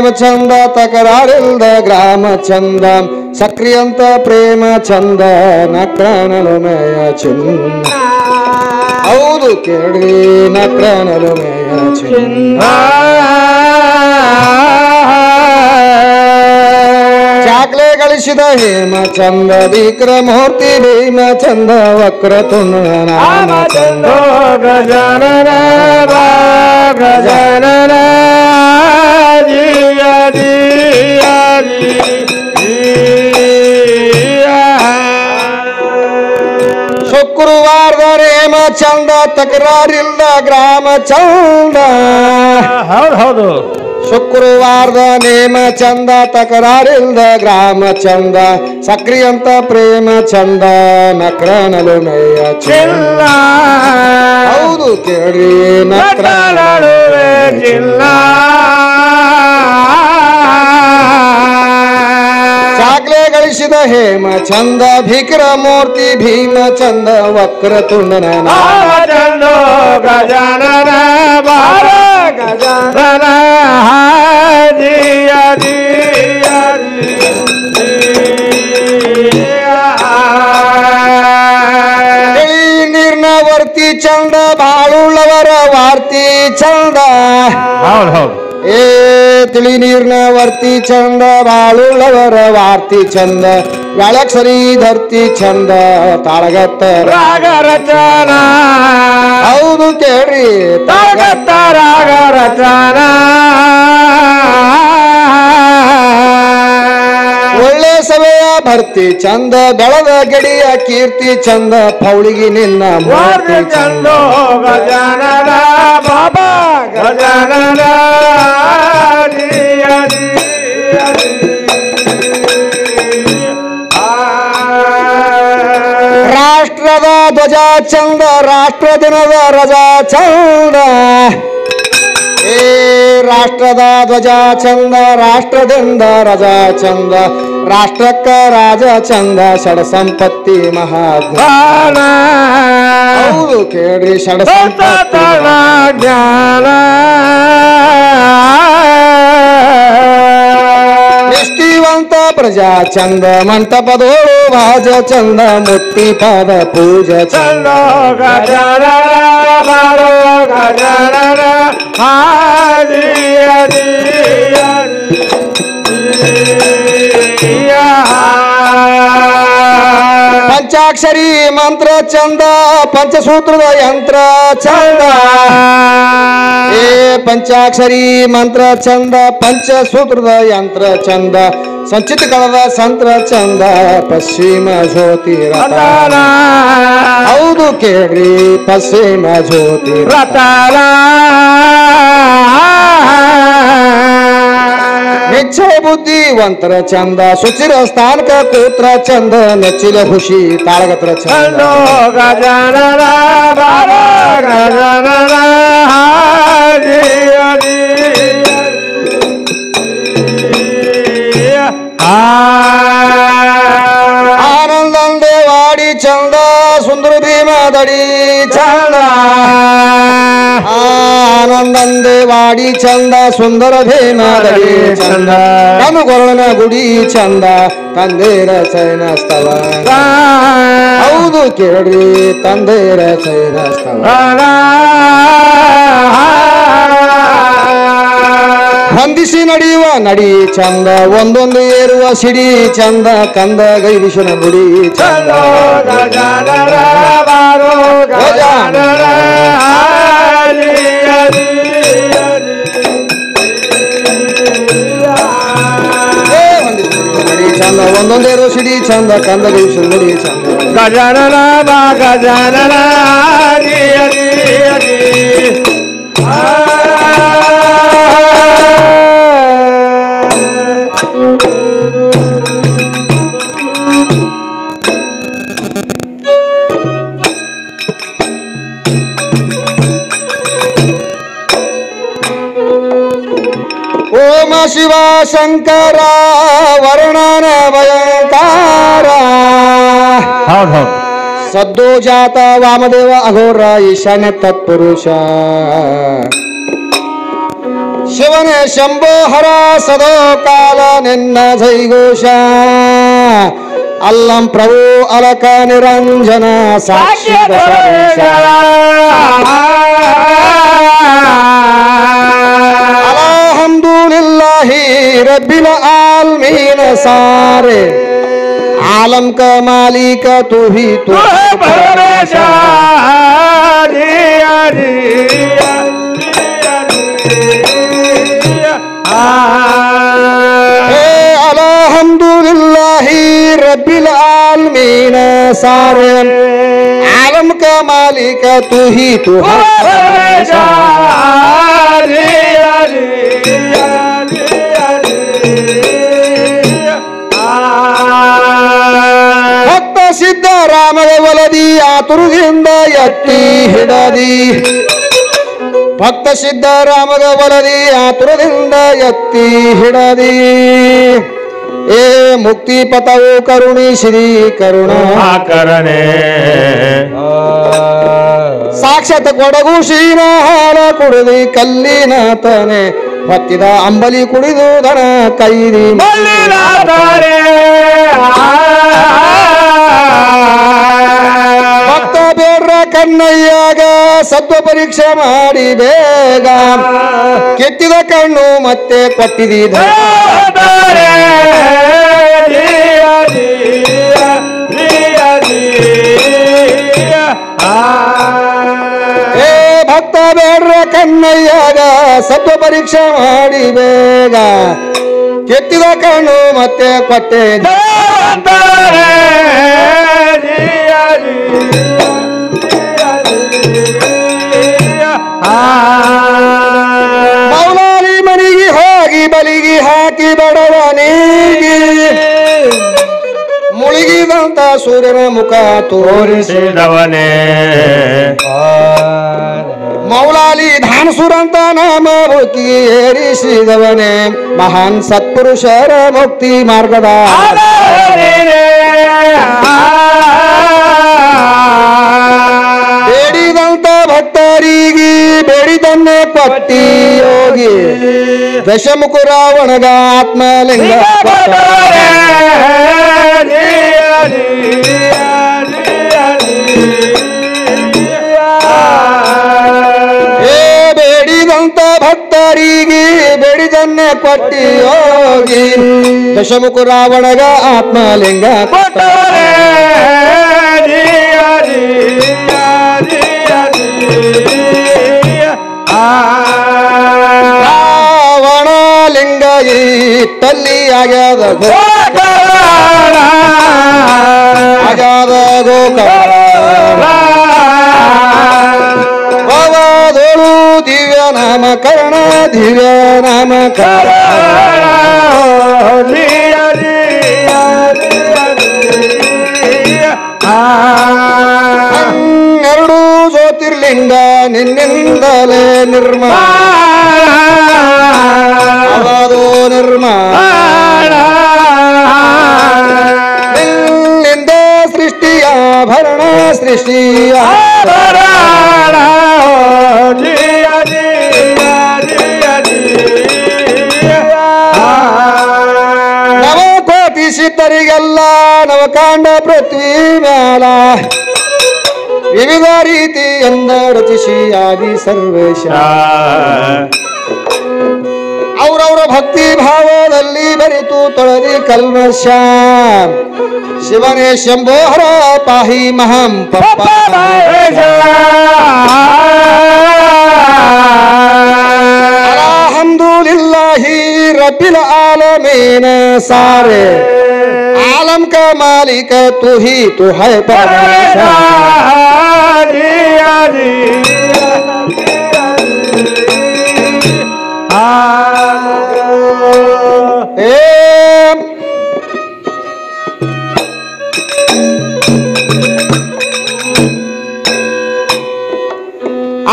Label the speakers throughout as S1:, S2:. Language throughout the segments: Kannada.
S1: ನೇಮ ಚಂದ ತಕರಾರಿಲ್ದ ಗ್ರಾಮ ಚಂದ ಸಕ್ರಿಯಂತ ಪ್ರೇಮ ಚಂದ ನಕ್ರನಲುಮೆಯ ಚಿನ್ನ ಹೌದು ಕೇಳಿ ನಕ್ರನಲುಮೆಯ ಚಿನ್ನ ಚಾಕ್ಲೆ ಗಳಿಸಿದ ಹೇಮ ಚಂದ ವಿಕ್ರಮೂರ್ತಿ ಭೀಮ ಚಂದ ವಕ್ರತುಂಡ ನಾಮ ಚಂದ
S2: ಗಜಾನನ ಗಜಾನನ
S1: ಶುಕ್ರವಾರದ ನೇಮ ಚಂದ ತಕರಾರಿಲ್ದ ಗ್ರಾಮ ಚಂದ
S2: ಹೌದು ಹೌದು
S1: ಶುಕ್ರವಾರದ ನೇಮ ಚಂದ ತಕರಾರಿಲ್ದ ಗ್ರಾಮ ಚಂದ ಸಕ್ರಿಯಂತ ಪ್ರೇಮ ಚಂದ ನಕ್ರನಲುಮೆಯ ಚಿನ್ನ ಹೌದು ಕೇಳಿ
S2: ನಕ್ರನಲುವೆ ಚಿನ್ನ
S1: ಚಾಕ್ಲೆ ಗಳಿಸಿದ ಹೇಮ ಚಂದ ವಿಕ್ರಮೂರ್ತಿ ಭೀಮ ಚಂದ ವಕ್ರತುಂಡನ ನಾಮ
S2: ಚಂದ ಗಜಾನನ ಬಾರ ಗಜಾನನ
S1: ನೀರ್ನ ವರ್ತಿ ಚಂದ ಬಾಳುಳ್ಳವರ ವಾರ್ತಿ ಚಂದ
S2: ಹೌದು ಹೌದು
S1: ಏ ತಿಳಿ ನೀರ್ನ ವರ್ತಿ ಚಂದ ಬಾಳುಳ್ಳವರ ವಾರ್ತಿ ಚಂದ ವ್ಯಾಳಕ್ಷರಿ ಧರ್ತಿ ಚಂದ ತಾಳಗತ್ತ
S2: ರಾಗ ರಚನಾ
S1: ಹೌದು ಕೇಳ್ರಿ
S2: ತಾಳಗತ್ತ ರಾಗ ರಚನಾ
S1: ಒಳ್ಳೆ ಸಭೆಯ ಭರ್ತಿ ಚಂದ ಬೆಳದ ಗಡಿಯ ಕೀರ್ತಿ ಚಂದ ಪೌಳಿಗಿ ನಿನ್ನ ಮೂರ್ತಿ ಚಂದ
S2: ಗಜಾನನ ಬಾಬಾ ಗಜಾನನ
S1: ರಾಷ್ಟ್ರದ ಧ್ವಜ ಚಂದ ರಾಷ್ಟ್ರ ದಿನದ ರಜಾ ಚಂದ ಏ ರಾಷ್ಟ್ರದ ಧ್ವಜ ಚಂದ ರಾಷ್ಟ್ರದಿಂದ ರಜಾ ಚಂದ ರಾಷ್ಟ್ರಕ್ಕ ರಾಜ ಚಂದ ಷಡ ಸಂಪತ್ತಿ ಮಹಾಜ್ಞಾನ ಹೌದು ಕೇಳ್ರಿ ಷಡ ಸಂಪತ್ತಿ
S2: ಜ್ಞಾನ
S1: ನಿಷ್ಠಿವಂತ ಪ್ರಜಾ ಚಂದ ಮಂಟಪದೋಳು ಭಾಜ ಚಂದ ಮುಟ್ಟಿ ಪಾದ ಪೂಜೆ ಚಂದ
S2: ಗಜಾನನ ಬಾರೋ ಗಜಾನನ
S1: ಪಂಚಾಕ್ಷರಿ ಮಂತ್ರ ಚಂದ ಪಂಚಸೂತ್ರದ ಯಂತ್ರ ಚಂದ ಏ ಪಂಚಾಕ್ಷರಿ ಮಂತ್ರ ಚಂದ ಪಂಚಸೂತ್ರದ ಯಂತ್ರ ಚಂದ ಸಂಚಿತ ಕಳದ ಸಂತ್ರ ಚಂದ ಪಶ್ಚಿಮ ಜ್ಯೋತಿ ರತನ ಹೌದು ಕೇಳ್ರಿ ಪಶ್ಚಿಮ ಜ್ಯೋತಿ
S2: ರತನ
S1: ನಿಶ್ಚಯ ಬುದ್ಧಿವಂತರ ಚಂದ ಸುಚಿರ ಸ್ಥಾನಕ ಕೂತ್ರ ಚಂದ ನೆಚ್ಚಿಲ ಖುಷಿ ತಾಳಗತ್ರ ಚಂದ
S2: ಗಜಾನನ ಬಾರೋ ಗಜಾನನ
S1: ಆನಂದಂದೆ ವಾಡಿ ಚಂದ ಸುಂದರ ಭೀಮ ದಡಿ ಚಂದ ಆನಂದಂದೆ ವಾಡಿ ಚಂದ ಸುಂದರ ಭೀಮ ದಡಿ ಚಂದ ತನು ಗೊರಳನ ಗುಡಿ ಚಂದ ತಂದೇರ ಚೈನ ಸ್ಥಳ ಹೌದು ಕೇಳ್ರಿ ತಂದೇರ ಚೈನ ಸ್ಥಳ ಹೊಂದಿಸಿ ನಡೆಯುವ ನಡಿ ಚಂದ ಒಂದೊಂದು ಏರುವ ಸಿಡಿ ಚಂದ ಕಂದ ಗೈರಿಶನ ಗುಡಿ ಚಂದ
S2: ಗಜಾನನ ಬಾರೋ ಗಜಾನನ
S1: ನಡಿ ಚಂದ ಒಂದೊಂದು ಏರುವ ಸಿಡಿ ಚಂದ ಕಂದ ಗೈರಿಶನ ಗುಡಿ ಚಂದ
S2: ಗಜಾನನ ಬಾ ಗಜಾನನ
S1: ಓಂ ಶಿವ ಶಂಕರ ವರ್ಣನ ಭಯಂಕಾರ ಸದ್ದೋ ಜಾತ ವಾಮದೇವ ಅಘೋರ ಈಶಾನ್ಯ ತತ್ಪುರುಷ ಶಿವನೇ ಶಂಭೋ ಹರ ಸದೋ ಕಾಲ ನಿನ್ನ ಜೈಘೋಷ ಅಲ್ಲಂ ಪ್ರಭು ಅಲಕ ನಿರಂಜನ ಸಾಕ್ಷಿ ಅಲ್ಹಮ್ದುಲಿಲ್ಲಾಹಿ ರಬ್ಬಿಲ್ ಆಲಮೀನ ಸಾರೆ आलम का मालिक तू ही तू अल्हम्दुलिल्लाहि रब्बिल आलमीन सारे आलम का मालिक तू ही तू ಭಕ್ತ ಸಿದ್ದರಾಮನ ಒಲದಿ ಆತುರದಿಂದ ಎತ್ತಿ ಹಿಡದಿ ಭಕ್ತ ಸಿದ್ದರಾಮಗ ಒಲದಿ ಆತುರದಿಂದ ಎತ್ತಿ ಹಿಡದಿ ಏ ಮುಕ್ತಿ ಪಥವು ಕರುಣಿ ಶ್ರೀ ಕರುಣಾಕರಣೆ ಸಾಕ್ಷಾತ್ ಕೊಡಗು ಶ್ರೀನ ಹಾಲ ಕುಡಿದಿ ಕಲ್ಲಿನ ತನೆ ಹೊತ್ತಿದ ಅಂಬಲಿ ಕುಡಿದು ದನ ಕೈದಿ ಭಕ್ತ ಬೇಡ್ರ ಕಣ್ಣಯ್ಯಾಗ ಸತ್ವ ಪರೀಕ್ಷೆ ಮಾಡಿ ಬೇಗ ಕೆತ್ತಿದ ಕಣ್ಣು ಮತ್ತೆ ಕೊಟ್ಟಿದ ಏ ಭಕ್ತ ಬೇಡ್ರ ಕಣ್ಣಯ್ಯಾಗ ಸತ್ವ ಪರೀಕ್ಷೆ ಮಾಡಿ ಬೇಗ ಕೆತ್ತಿದ ಕಣ್ಣು ಮತ್ತೆ ಕೊಟ್ಟೆ ಮೌಲಾಲಿ ಮನಿಗೆ ಹೋಗಿ ಬಲಿಗೆ ಹಾಕಿ ಬಡವನಿಗೆ ಮುಳುಗಿದಂತ ಸೂರ್ಯನ ಮುಖ ತೋರಿಸಿದವನೇ ಮೌಲಾಲಿ ಧಾನಸುರಂತ ನಾಮ ಮುಕ್ತಿಗೆ ಏರಿಸಿದವನೇ ಮಹಾನ್ ಸತ್ಪುರುಷರ ಮುಕ್ತಿ ಮಾರ್ಗದ ಬೇಡಿದಂತ ಭಕ್ತರಿಗೆ ಬೇಡಿದನ್ನೇ ಕೊಟ್ಟಿ ಯೋಗಿ ದಶಮುಖ ರಾವಣಗ ಆತ್ಮಲಿಂಗ ಬೇಡಿದಂತ ಭಕ್ತರಿಗೆ ಬೇಡಿದನ್ನೇ ಕೊಟ್ಟಿ ಯೋಗಿ ದಶಮುಖ ರಾವಣಗ ಆತ್ಮಲಿಂಗ ರಾವಣ ಲಿಂಗ ಇಟ್ಟಲ್ಲಿ ಆಗ್ಯಾದ ಆಗ್ಯಾದ ಗೋಕರ್ಣ ಭವದೋಳು ದಿವ್ಯ ನಾಮಕರಣ ದಿವ್ಯ ನಾಮಕರಣ ಎರಡು ಜ್ಯೋತಿರ್ಲಿಂಗ ನಿನ್ನಿಂದಲೇ ನಿರ್ಮಾಣ ನಿರ್ಮಾಣ ನಿನ್ನಿಂದ ಸೃಷ್ಟಿಯ ಭರಣ ಸೃಷ್ಟಿಯ ನವಕೋಟಿ ಸಿದ್ಧರಿಗೆಲ್ಲ ನವಕಾಂಡ ಪೃಥ್ವಿ ಮ್ಯಾಲ ವಿವಿಧ ರೀತಿಯಿಂದ ರಚಿಸಿ ಆದಿ ಸರ್ವೇಶ ಅವರವರ ಭಕ್ತಿ ಭಾವದಲ್ಲಿ ಬೆರೆತು ತೊಳೆದಿ ಕಲ್ಮಶ ಶಿವನೇ ಶಂಭೋ ಹರ ಪಾಹಿ ಮಹಂ ಪಪ್ಪ ಅಲ್ಹಮ್ದುಲಿಲ್ಲಾಹಿ ರಬ್ಬಿಲ್ ಆಲಮೀನ ಸಾರೆ आलम का मालिक तू ही तू है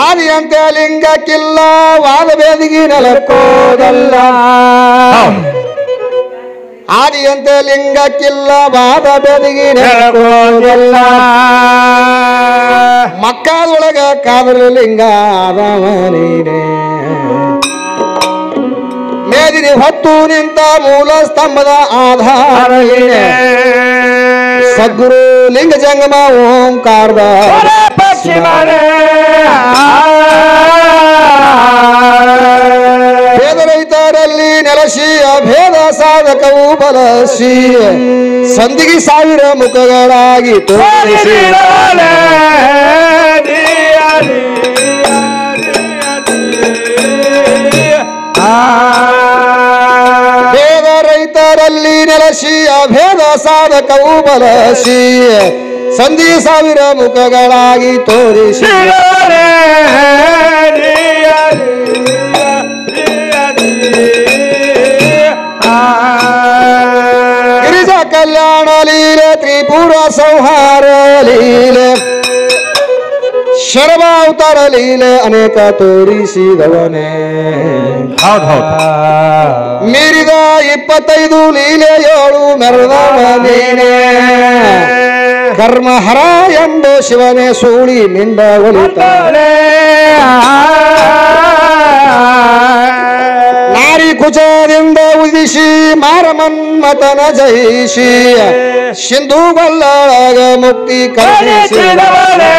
S1: ಆದಿ ಅಂತ ಲಿಂಗಕ್ಕಿಲ್ಲ ವಾದ ಬೇದಿಗೆ ನೆಲಕ್ಕೋದಲ್ಲ ಆದಿಯಂತ ಲಿಂಗಕ್ಕಿಲ್ಲ ವಾದ ಬೆದಗಿ ನೆಲಕೋದಲ್ಲ ಮಕ್ಕಳೊಳಗ ಕಾದರ ಲಿಂಗ ಆದವನೇ ನಿಂತ ಮೂಲ ಸ್ತಂಭದ ಆಧಾರ ಸದ್ಗುರು ಲಿಂಗ ಜಂಗಮ ಓಂಕಾರದ ಭೇದ ರೈತರಲ್ಲಿ ನೆಲೆಸಿ ಅಭೇದ ಸಾಧಕವು ಬಲಸಿ ಸಂದಿಗೆ ಸಾವಿರ ಮುಖಗಳಾಗಿ ತೋರಿಸಿ ಭೇದ ರೈತರಲ್ಲಿ ನೆಲೆಸಿ ಅಭೇದ ಸಾಧಕವು ಬಲಸಿ ಸಂಧಿ ಸಾವಿರ ಮುಖಗಳಾಗಿ ತೋರಿಸಿ ಗಿರಿಜಾ ಕಲ್ಯಾಣ ಲೀಲೆ ತ್ರಿಪುರ ಸಂಹಾರ ಲೀಲೆ ಶರಭಾವತಾರ ಲೀಲೆ ಅನೇಕ ತೋರಿಸಿದವನೇ ಮೀರಿದ 25 ಲೀಲೆ 7 ಮೆರೆದವನೇ ಕರ್ಮಹರ ಎಂಬ ಶಿವನೇ ಸೂಳಿ ನಿಂದ ಒಲಿತಾರೆ ನಾರಿ ಕುಚದಿಂದ ಉದಿಸಿ ಮಾರಮನ್ಮತನ ಜಯಿಸಿ ಸಿಂಧು ಗೊಲ್ಲೊಳಗ ಮುಕ್ತಿ ಕಲಿಸಿದವನೇ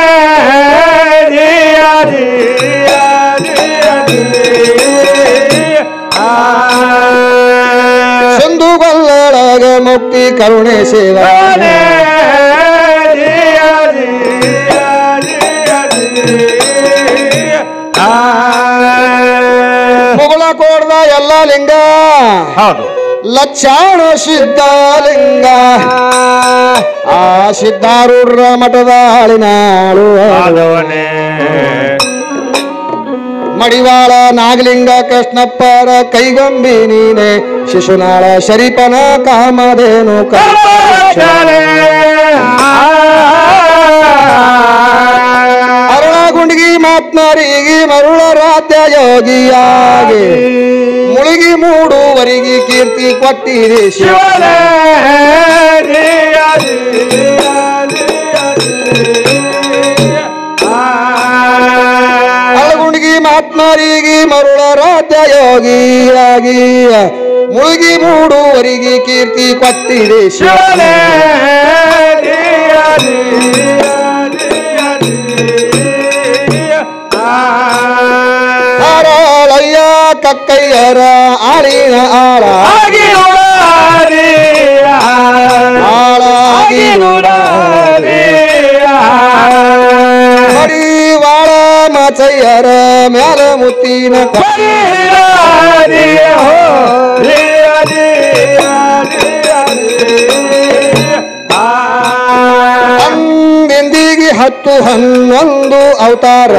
S1: ಸಿಂಧು ಗೊಲ್ಲೊಳಗ ಮುಕ್ತಿ ಕರುಣಿಸಿದವನೇ ಮುಗುಳ ಕೋಡ್ದ ಎಲ್ಲ ಲಿಂಗ ಲಕ್ಷಾಣ ಸಿದ್ಧಲಿಂಗ ಆ ಸಿದ್ಧಾರೂಢ ಮಠದ ಆಳಿನಾಳು ಮಡಿವಾಳ ನಾಗಲಿಂಗ ಕೃಷ್ಣಪ್ಪರ ಕೈಗೊಂಬಿ ನೀನೆ ಶಿಶುನಾಳ ಶರೀಪನ ಕಾಮಧೇನು ಅರುಳಗುಂಡಿಗಿ ಮಾತ್ನಾರಿಗೆ ಮರುಳ ರಾತ್ಯ ಯೋಗಿಯಾಗಿ ಮುಳುಗಿ ಮೂಡುವರಿಗೆ ಕೀರ್ತಿ ಕೊಟ್ಟಿದೆ ಶಿವನೇ ಅಳಗುಂಡಿಗಿ ಮಾತ್ನಾರಿಗೆ ಮರುಳ ರಾತ್ಯ ಯೋಗಿಯಾಗಿ ಮುಳುಗಿ ಮೂಡುವರಿಗೆ ಕೀರ್ತಿ ಕೊಟ್ಟಿದೆ ಶಿವನೇ ಆರಾಳಯ್ಯ ಕಕ್ಕಯ್ಯರ ಆಳಿನ ಆಳಾಗಿ ಮಡಿವಾಳ ಮಚಯ್ಯರ ಮ್ಯಾಲ ಮುತ್ತಿನ ಅಂದಿಂದಿಗೆ 10 11 ಅವತಾರ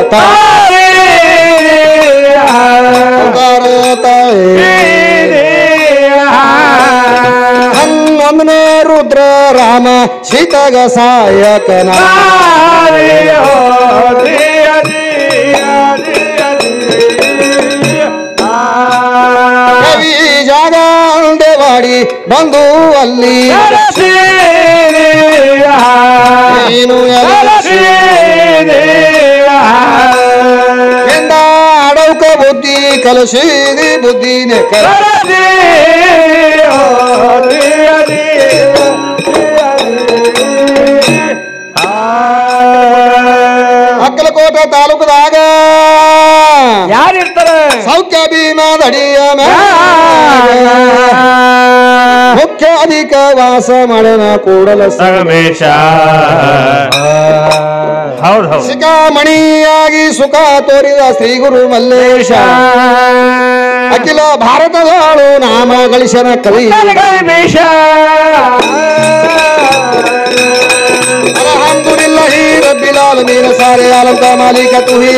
S1: ಹನ್ನೊಂದನೇ ರುದ್ರ ರಾಮ ಸೀತಗ ಸಾಯಕನ ಕವಿ ಜಾಗ ದೇವಾಡಿ ಬಂದು ಅಲ್ಲಿ ನೀನು ಆಡೌಕ ಬುದ್ಧಿ ಕಲಸಿದಿ ಬುದ್ಧಿನೇ ಅಕ್ಕಲಕೋಟ ತಾಲೂಕದಾಗ
S2: ಯಾರಿರ್ತಾರೆ
S1: ಸೌಖ್ಯ ಭೀಮದ ಅಡಿಯ ಮುಖ್ಯ ಅಧಿಕ ವಾಸ ಮಾಡನ ಕೂಡಲ
S2: ಸಂಗಮೇಶ
S1: ಶಿಖಾಮಣಿಯಾಗಿ ಸುಖ ತೋರಿದ ಶ್ರೀ ಗುರು ಮಲ್ಲೇಶ ಅಖಿಲ ಭಾರತದಾಳು ನಾಮ ಗಳಿಸನ ಕವಿ ಅಲ್ಹಮ್ದುಲಿಲ್ಲಾಹಿ ರಬ್ಬಿಲ್ ಆಲಮೀನ್ ಸಾರೆ ಆಲಂ ಕಾ ಮಾಲಿಕ ತೂ ಹಿ